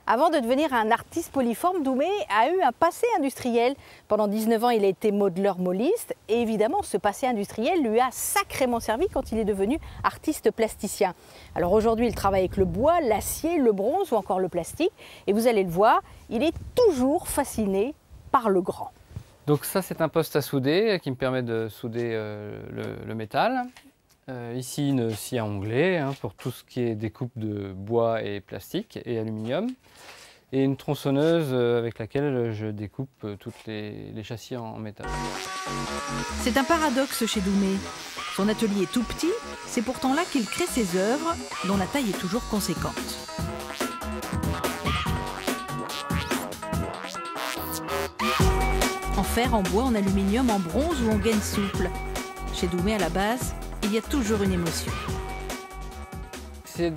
Avant de devenir un artiste polyforme, Doumé a eu un passé industriel. Pendant 19 ans, il a été modeleur-molliste et évidemment, ce passé industriel lui a sacrément servi quand il est devenu artiste plasticien. Alors aujourd'hui, il travaille avec le bois, l'acier, le bronze ou encore le plastique. Et vous allez le voir, il est toujours fasciné par le grand. Donc ça, c'est un poste à souder qui me permet de souder le métal. Ici, une scie à onglet pour tout ce qui est découpe de bois et plastique et aluminium. Et une tronçonneuse avec laquelle je découpe tous les châssis en métal. C'est un paradoxe chez Doumé. Son atelier est tout petit, c'est pourtant là qu'il crée ses œuvres, dont la taille est toujours conséquente. En fer, en bois, en aluminium, en bronze ou en gaine souple. Chez Doumé, à la base, il y a toujours une émotion. C'est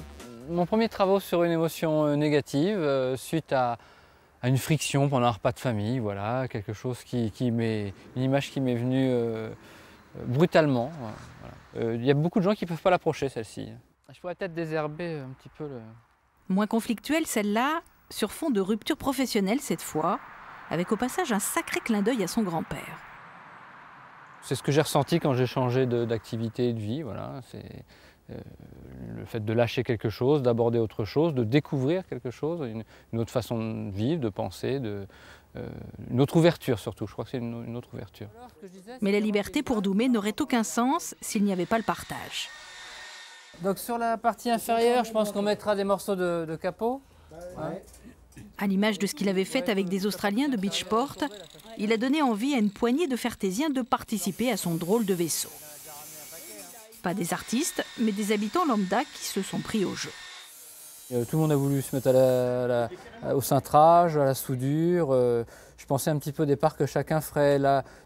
mon premier travail sur une émotion négative suite à une friction pendant un repas de famille. Voilà, quelque chose une image qui m'est venue brutalement. Voilà. Il y a beaucoup de gens qui ne peuvent pas l'approcher, celle-ci. Je pourrais peut-être désherber un petit peu le... Moins conflictuelle, celle-là, sur fond de rupture professionnelle cette fois, avec au passage un sacré clin d'œil à son grand-père. C'est ce que j'ai ressenti quand j'ai changé d'activité et de vie. Voilà. C'est le fait de lâcher quelque chose, d'aborder autre chose, de découvrir quelque chose, une autre façon de vivre, de penser, une autre ouverture surtout. Je crois que c'est une autre ouverture. Mais la liberté pour Doumé n'aurait aucun sens s'il n'y avait pas le partage. Donc sur la partie inférieure, je pense qu'on mettra des morceaux de capot. Ouais. À l'image de ce qu'il avait fait avec des Australiens de Beachport, il a donné envie à une poignée de Fertésiens de participer à son drôle de vaisseau. Pas des artistes, mais des habitants lambda qui se sont pris au jeu. Tout le monde a voulu se mettre au cintrage, à la soudure. Je pensais un petit peu au départ que chacun ferait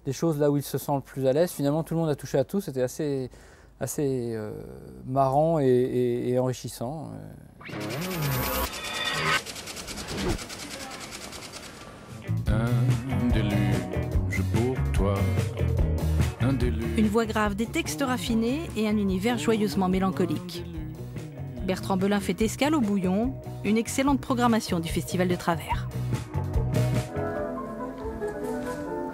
des choses là où il se sent le plus à l'aise. Finalement, tout le monde a touché à tout. C'était assez marrant et enrichissant. Un déluge pour toi. Une voix grave, des textes raffinés et un univers joyeusement mélancolique. Bertrand Belin fait escale au Bouillon, une excellente programmation du Festival de Travers.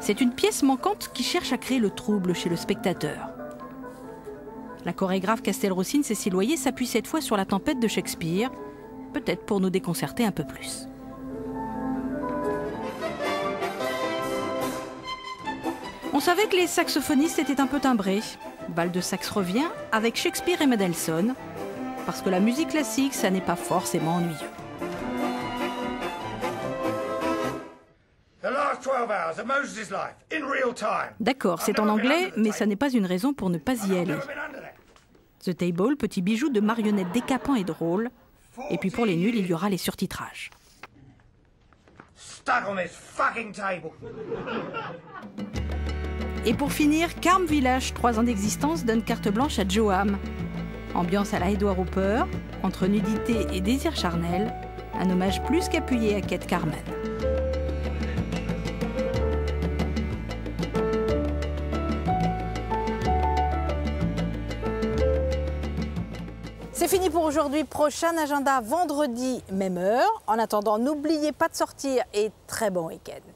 C'est une pièce manquante qui cherche à créer le trouble chez le spectateur. La chorégraphe Castelroussine Cécile Loyer s'appuie cette fois sur la tempête de Shakespeare, peut-être pour nous déconcerter un peu plus. On savait que les saxophonistes étaient un peu timbrés. Bal de sax revient avec Shakespeare et Mendelssohn, parce que la musique classique, ça n'est pas forcément ennuyeux. D'accord, c'est en anglais, mais ça n'est pas une raison pour ne pas y aller. The Table, petit bijou de marionnettes décapant et drôle. Et puis pour les nuls, il y aura les surtitrages. Et pour finir, Carm Village, 3 ans d'existence, donne carte blanche à Joam. Ambiance à la Edward Hopper, entre nudité et désir charnel, un hommage plus qu'appuyé à Kate Carmen. C'est fini pour aujourd'hui. Prochain agenda vendredi, même heure. En attendant, n'oubliez pas de sortir et très bon week-end.